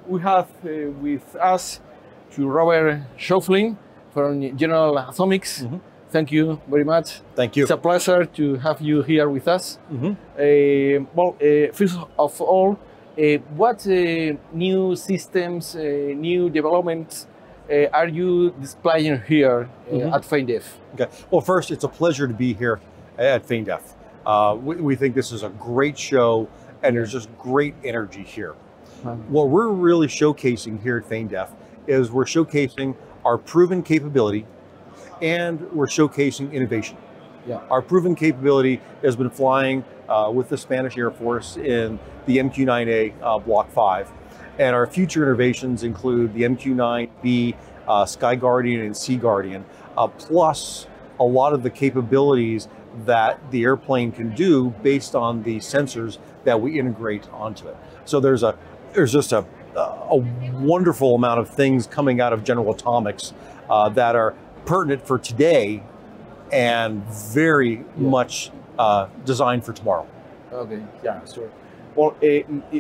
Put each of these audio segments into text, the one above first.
We have with us to Robert Schoeffling from General Atomics. Thank you very much. Thank you. It's a pleasure to have you here with us. First of all, what new systems, new developments are you displaying here at FEINDEF? Okay. Well, first, it's a pleasure to be here at FEINDEF. We think this is a great show, and there's just great energy here. What we're really showcasing here at FEINDEF is we're showcasing our proven capability, and we're showcasing innovation. Our proven capability has been flying with the Spanish Air Force in the MQ9A Block 5. And our future innovations include the MQ9B C Guardian and C Guardian, plus a lot of the capabilities that the airplane can do based on the sensors that we integrate onto it. So there's just a wonderful amount of things coming out of General Atomics that are pertinent for today and very much designed for tomorrow. Okay, yeah, sure. Well,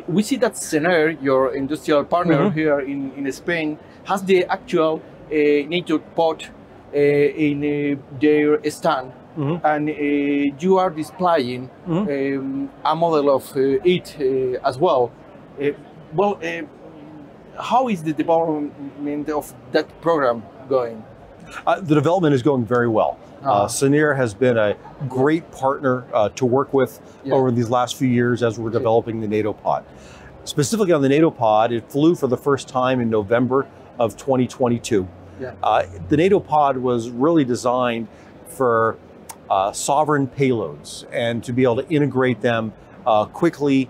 we see that Sener, your industrial partner here in Spain, has the actual NATO Pod in their stand, and you are displaying a model of it as well. How is the development of that program going? The development is going very well. Sener has been a great partner to work with over these last few years as we're developing the NATO Pod. Specifically on the NATO Pod, it flew for the first time in November of 2022. The NATO Pod was really designed for sovereign payloads and to be able to integrate them quickly,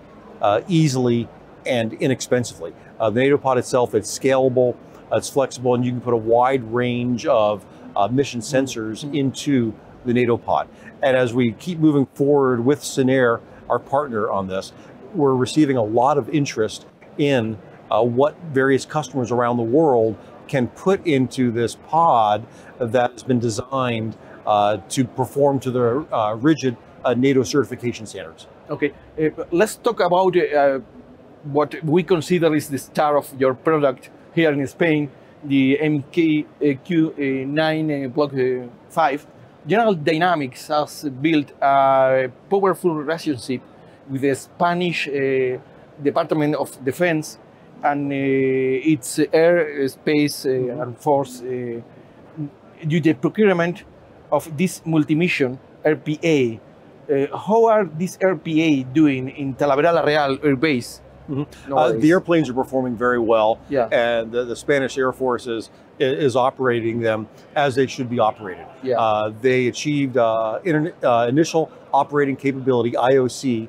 easily, and inexpensively. The NATO Pod itself, it's scalable, it's flexible, and you can put a wide range of mission sensors into the NATO Pod. And as we keep moving forward with Sener, our partner on this, we're receiving a lot of interest in what various customers around the world can put into this pod that has been designed to perform to the rigid NATO certification standards. Okay, let's talk about what we consider is the star of your product here in Spain, the MQ9A Block 5. General Dynamics has built a powerful relationship with the Spanish Department of Defense and its Air Space and Force due to the procurement of this multi-mission RPA. How are these RPA doing in Talavera La Real Air Base? The airplanes are performing very well, and the Spanish Air Force is operating them as they should be operated. They achieved initial operating capability, IOC,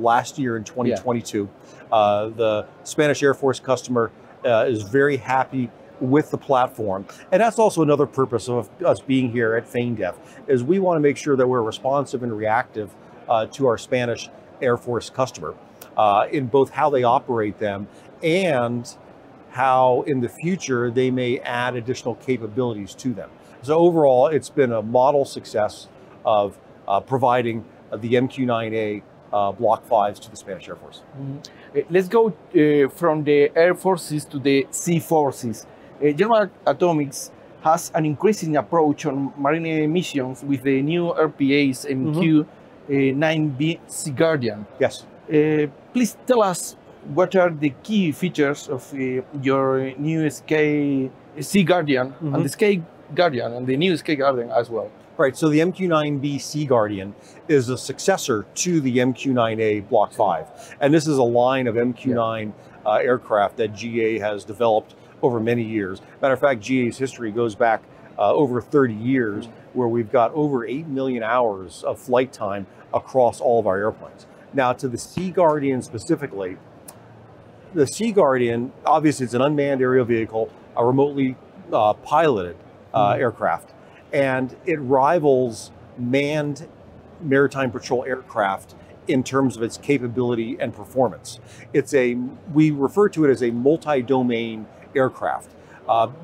last year in 2022. The Spanish Air Force customer is very happy with the platform. And that's also another purpose of us being here at FEINDEF, is we want to make sure that we're responsive and reactive to our Spanish Air Force customer. In both how they operate them and how in the future they may add additional capabilities to them. So overall, it's been a model success of providing the MQ9A Block 5s to the Spanish Air Force. Let's go from the Air Forces to the Sea Forces. General Atomics has an increasing approach on marine missions with the new RPAs MQ9B C Guardian. Yes. Please tell us what are the key features of your new C Guardian and the C Guardian and the new C Guardian as well. Right, so the MQ9B C Guardian is a successor to the MQ9A Block 5. And this is a line of MQ9 aircraft that GA has developed over many years. Matter of fact, GA's history goes back over 30 years, where we've got over 8 million hours of flight time across all of our airplanes. Now, to the C Guardian specifically, the C Guardian, obviously it's an unmanned aerial vehicle, a remotely piloted aircraft, and it rivals manned maritime patrol aircraft in terms of its capability and performance. We refer to it as a multi-domain aircraft.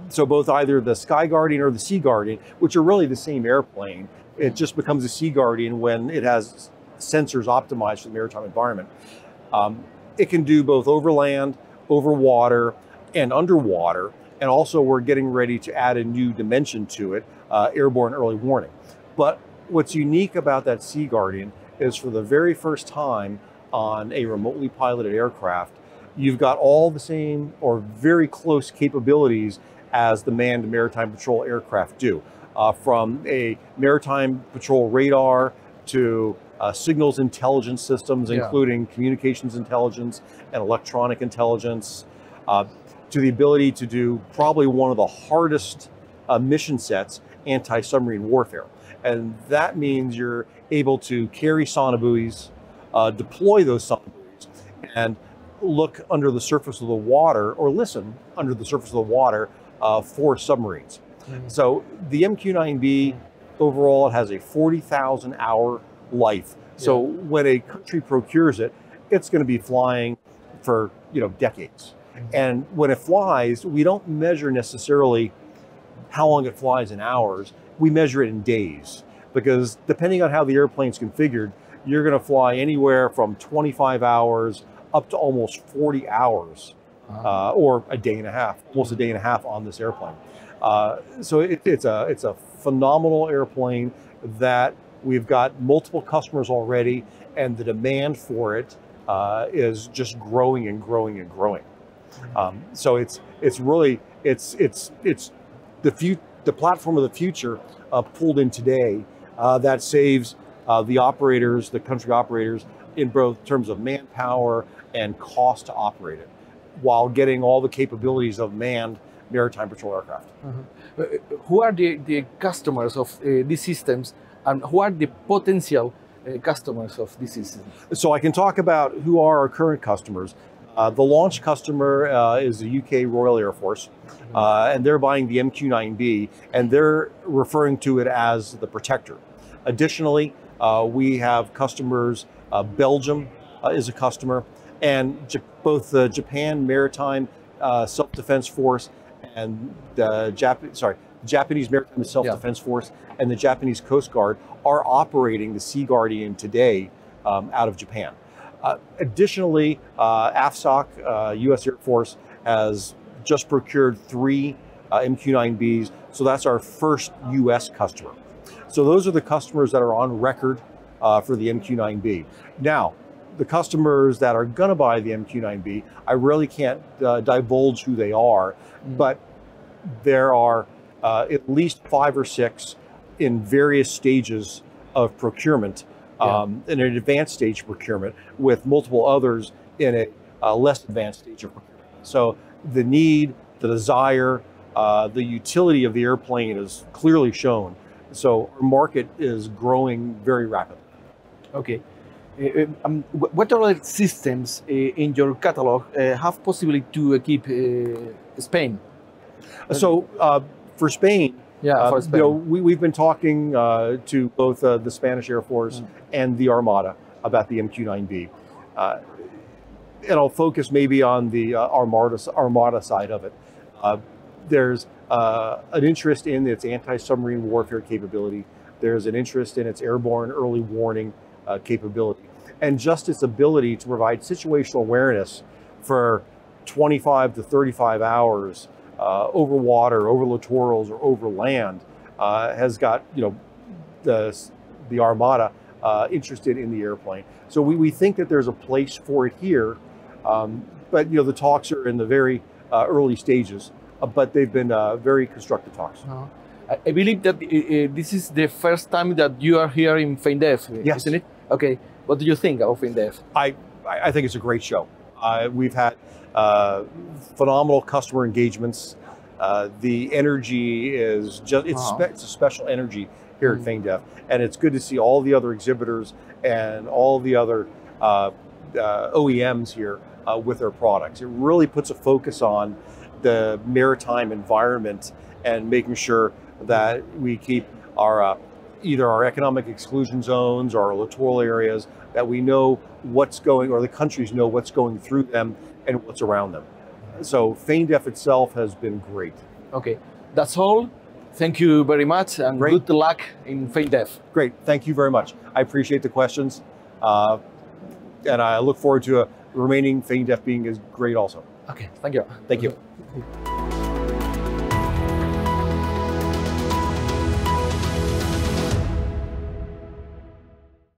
So both either the Sky Guardian or the Sea Guardian, which are really the same airplane, it just becomes a Sea Guardian when it has sensors optimized for the maritime environment. It can do both over land, over water, and underwater. And also we're getting ready to add a new dimension to it, airborne early warning. But what's unique about that Sea Guardian is for the very first time on a remotely piloted aircraft, you've got all the same or very close capabilities as the manned maritime patrol aircraft do. From a maritime patrol radar to signals intelligence systems, including communications intelligence and electronic intelligence, to the ability to do probably one of the hardest mission sets, anti-submarine warfare. And that means you're able to carry sonobuoys, deploy those sonobuoys, and look under the surface of the water, or listen under the surface of the water for submarines. So the MQ9B overall, it has a 40,000 hour life. So when a country procures it, it's going to be flying for decades. And when it flies, we don't measure necessarily how long it flies in hours. We measure it in days, because depending on how the airplane's configured, you're going to fly anywhere from 25 hours up to almost 40 hours, or a day and a half, almost a day and a half on this airplane. So it's a phenomenal airplane that we've got multiple customers already, and the demand for it is just growing and growing and growing. So it's really the platform of the future pulled in today that saves the operators, the country operators, in both terms of manpower and cost to operate it, while getting all the capabilities of manned maritime patrol aircraft. Who are the customers of these systems, and who are the potential customers of these systems? So I can talk about who are our current customers. The launch customer is the UK Royal Air Force, and they're buying the MQ9B, and they're referring to it as the Protector. Additionally, we have customers, Belgium is a customer, and both the Japan Maritime Self-Defense Force and the Japanese Maritime Self-Defense Force and the Japanese Coast Guard are operating the Sea Guardian today out of Japan. Additionally, AFSOC, U.S. Air Force, has just procured 3 MQ9Bs, so that's our first U.S. customer. So those are the customers that are on record for the MQ9B. Now, the customers that are going to buy the MQ9B, I really can't divulge who they are, but there are at least 5 or 6 in various stages of procurement, in an advanced stage procurement, with multiple others in a less advanced stage of procurement. So the need, the desire, the utility of the airplane is clearly shown. So our market is growing very rapidly. Okay. What other systems in your catalog have possibility to equip Spain? So for Spain, for Spain. We've been talking to both the Spanish Air Force and the Armada about the MQ9B. And I'll focus maybe on the Armada side of it. There's an interest in its anti-submarine warfare capability. There's an interest in its airborne early warning capability, and just its ability to provide situational awareness for 25 to 35 hours over water, over littorals, or over land has got the Armada interested in the airplane. So we think that there's a place for it here, but the talks are in the very early stages, but they've been very constructive talks. I believe that this is the first time that you are here in FEINDEF, yes. Isn't it? Okay. What do you think of FEINDEF? I think it's a great show. We've had phenomenal customer engagements. The energy is just, it's a special energy here at FEINDEF. And it's good to see all the other exhibitors and all the other OEMs here with their products. It really puts a focus on the maritime environment and making sure that we keep our either our economic exclusion zones or our littoral areas, that we know what's going, or the countries know what's going through them and what's around them. So FEINDEF itself has been great. Okay, that's all. Thank you very much, and Great. good luck in FEINDEF. Great, thank you very much. I appreciate the questions, and I look forward to remaining FEINDEF being as great also. Okay, thank you. Thank you.